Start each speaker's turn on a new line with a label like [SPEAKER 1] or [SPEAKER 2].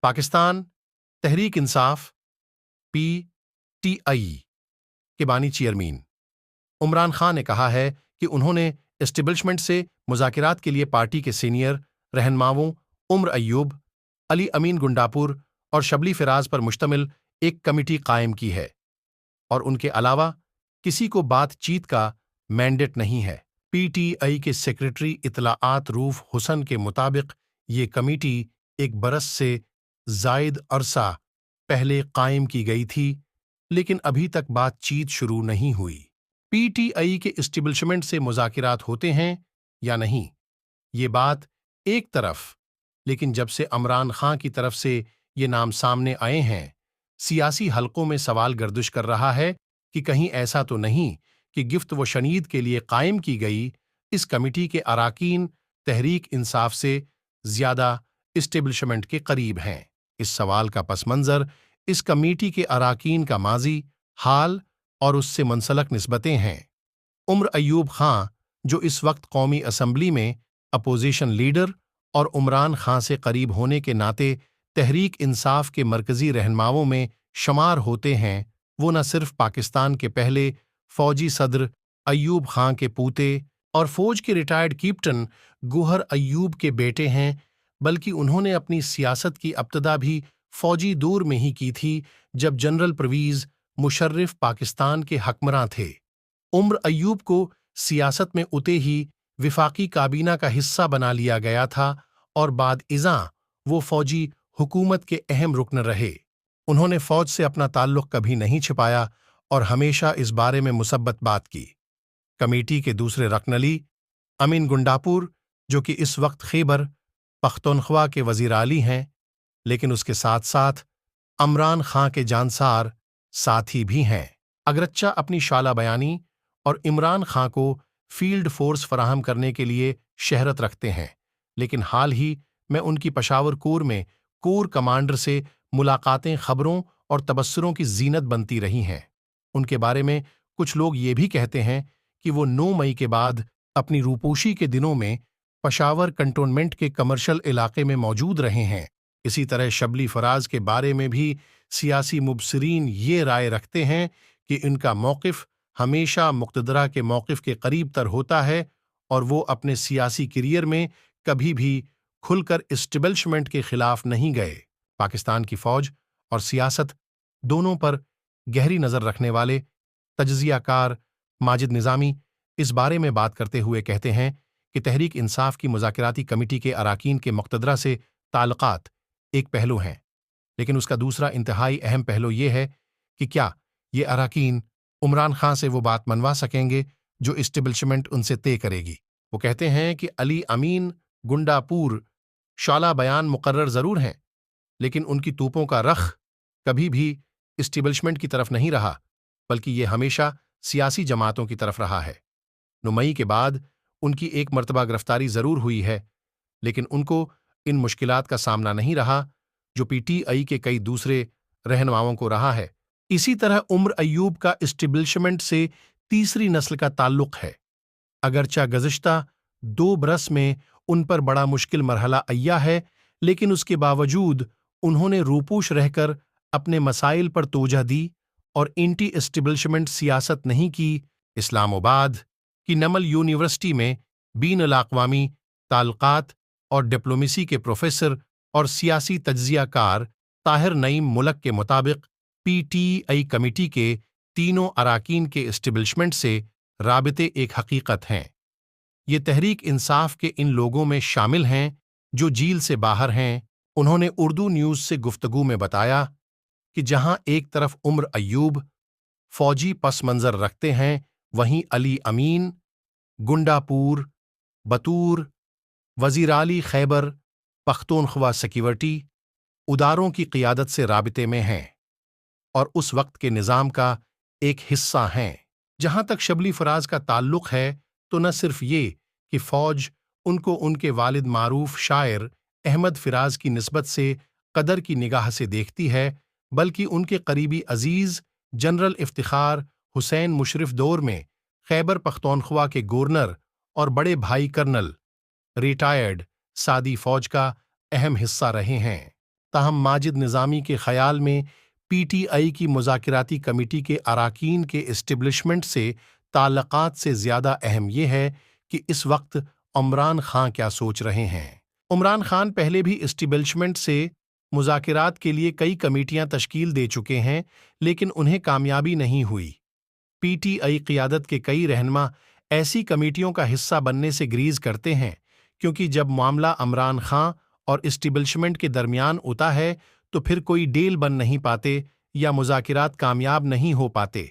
[SPEAKER 1] Pakistan Tehreek Insaf PTI के बानी chairman Imran Khan ने कहा है कि उन्होंने एस्टेब्लिशमेंट से मुज़ाकरात के लिए पार्टी के सीनियर रहनुमाओं उम्र अय्यूब, अली अमीन गुंडापुर और शबली फराज पर मुश्तमिल एक कमेटी कायम की है और उनके अलावा किसी को बातचीत का मैंडेट नहीं है। PTI के सेक्रेटरी इत्तलाआत रूफ हुसन के मुताबिक ये कमेटी 1 बरस से जायद अरसा पहले कायम की गई थी, लेकिन अभी तक बातचीत शुरू नहीं हुई। PTI के एस्टेब्लिशमेंट से मुज़ाकरात होते हैं या नहीं, ये बात एक तरफ, लेकिन जब से इमरान खान की तरफ से ये नाम सामने आए हैं, सियासी हलकों में सवाल गर्दिश कर रहा है कि कहीं ऐसा तो नहीं कि गिफ्त व शनीद के लिए कायम की गई इस कमेटी के अराकीन तहरीक इंसाफ से ज्यादा एस्टेब्लिशमेंट के करीब हैं। इस सवाल का पस मंजर इस कमेटी के अराकीन का माजी, हाल और उससे मुंसलक निस्बतें हैं। उम्र अय्यूब खां, जो इस वक्त कौमी असम्बली में अपोजिशन लीडर और इमरान खान से करीब होने के नाते तहरीक इंसाफ के मरकजी रहनुमाओं में शुमार होते हैं, वो न सिर्फ पाकिस्तान के पहले फौजी सदर अय्यूब खां के पूते और फौज के रिटायर्ड कैप्टन गौहर अय्यूब के बेटे हैं, बल्कि उन्होंने अपनी सियासत की इब्तिदा भी फौजी दौर में ही की थी, जब जनरल परवेज़ मुशर्रफ पाकिस्तान के हुक्मरान थे। उम्र अय्यूब को सियासत में उते ही विफाकी काबीना का हिस्सा बना लिया गया था और बाद इज़ां वो फौजी हुकूमत के अहम रुकन रहे। उन्होंने फौज से अपना ताल्लुक कभी नहीं छिपाया और हमेशा इस बारे में मुसब्बत बात की। कमेटी के दूसरे रकन अली अमीन गुंडापुर, जो कि इस वक्त खैबर पख्तूनख्वा के वज़ीर आली हैं, लेकिन उसके साथ साथ इमरान खान के जानसार साथी भी हैं, अगरच्चा अपनी शाला बयानी और इमरान खान को फील्ड फोर्स फराहम करने के लिए शहरत रखते हैं, लेकिन हाल ही में उनकी पेशावर कोर में कोर कमांडर से मुलाकातें खबरों और तबस्सुरों की जीनत बनती रही हैं। उनके बारे में कुछ लोग ये भी कहते हैं कि वो 9 मई के बाद अपनी रूपोशी के दिनों में पेशावर कंटोनमेंट के कमर्शियल इलाके में मौजूद रहे हैं। इसी तरह शबली फराज के बारे में भी सियासी मुबसरीन ये राय रखते हैं कि इनका मौक़िफ़ हमेशा मुक़्तदरा के मौक़िफ़ के करीब तर होता है और वो अपने सियासी करियर में कभी भी खुलकर एस्टेब्लिशमेंट के खिलाफ नहीं गए। पाकिस्तान की फ़ौज और सियासत दोनों पर गहरी नज़र रखने वाले तजज़ियाकार माजिद निज़ामी इस बारे में बात करते हुए कहते हैं कि तहरीक इंसाफ की मुज़ाकराती कमेटी के अराकीन के मुक़्तदरा से ताल्लुकात एक पहलू हैं, लेकिन उसका दूसरा इंतहाई अहम पहलू ये है कि क्या ये अराकीन इमरान खान से वो बात मनवा सकेंगे जो एस्टेब्लिशमेंट उनसे तय करेगी। वो कहते हैं कि अली अमीन गुंडापुर शाला बयान मुकर्रर ज़रूर हैं, लेकिन उनकी तोपों का रख कभी भी एस्टेब्लिशमेंट की तरफ नहीं रहा, बल्कि ये हमेशा सियासी जमातों की तरफ रहा है। 9 मई के बाद उनकी एक मरतबा गिरफ्तारी ज़रूर हुई है, लेकिन उनको इन मुश्किलात का सामना नहीं रहा जो PTI के कई दूसरे रहनुमाओं को रहा है। इसी तरह उम्र अय्यूब का एस्टेब्लिशमेंट से तीसरी नस्ल का ताल्लुक है। अगरचा गुज़िश्ता 2 बरस में उन पर बड़ा मुश्किल मरहला अय्या है, लेकिन उसके बावजूद उन्होंने रूपोश रहकर अपने मसाइल पर तोजह दी और एंटी एस्टेब्लिशमेंट सियासत नहीं की। इस्लामाबाद की नमल यूनिवर्सिटी में बीन-अल-अक़वामी ताल्लुकात और डिप्लोमेसी के प्रोफेसर और सियासी तज्ज़ियाकार ताहिर नईम मुलक के मुताबिक PTI कमेटी के तीनों अराकीन के एस्टेब्लिशमेंट से राबिते एक हकीकत हैं। ये तहरीक इंसाफ के इन लोगों में शामिल हैं जो जेल से बाहर हैं। उन्होंने उर्दू न्यूज़ से गुफ्तगू में बताया कि जहां एक तरफ उम्र अय्यूब फौजी पस मंज़र रखते हैं, वहीं अली अमीन गुंडापुर बतूर वज़ीर आली खैबर पख्तूनख्वा सिक्योरिटी उदारों की क़ियादत से राबिते में हैं और उस वक्त के निज़ाम का एक हिस्सा हैं। जहां तक शबली फराज का ताल्लुक है, तो न सिर्फ ये कि फ़ौज उनको उनके वालिद मारूफ शायर अहमद फिराज की निस्बत से कदर की निगाह से देखती है, बल्कि उनके करीबी अजीज़ जनरल इफ्तिखार हुसैन मुशर्रफ दौर में खैबर पख्तूनख्वा के गवर्नर और बड़े भाई कर्नल रिटायर्ड सादी फ़ौज का अहम हिस्सा रहे हैं। تاہم ماجد نظامی کے خیال میں پی ٹی آئی کی مذاکراتی کمیٹی کے اراکین کے اسٹیبلشمنٹ سے تعلقات سے زیادہ اہم یہ ہے کہ اس وقت عمران خان کیا سوچ رہے ہیں۔ عمران خان پہلے بھی اسٹیبلشمنٹ سے مذاکرات کے لیے کئی کمیٹیاں تشکیل دے چکے ہیں، لیکن انہیں کامیابی نہیں ہوئی۔ پی ٹی آئی قیادت کے کئی رہنما ایسی کمیٹیوں کا حصہ بننے سے گریز کرتے ہیں، کیونکہ جب معاملہ عمران خان اور اسٹیبلشمنٹ کے درمیان ہوتا ہے تو پھر کوئی ڈیل بن نہیں پاتے یا مذاکرات کامیاب نہیں ہو پاتے۔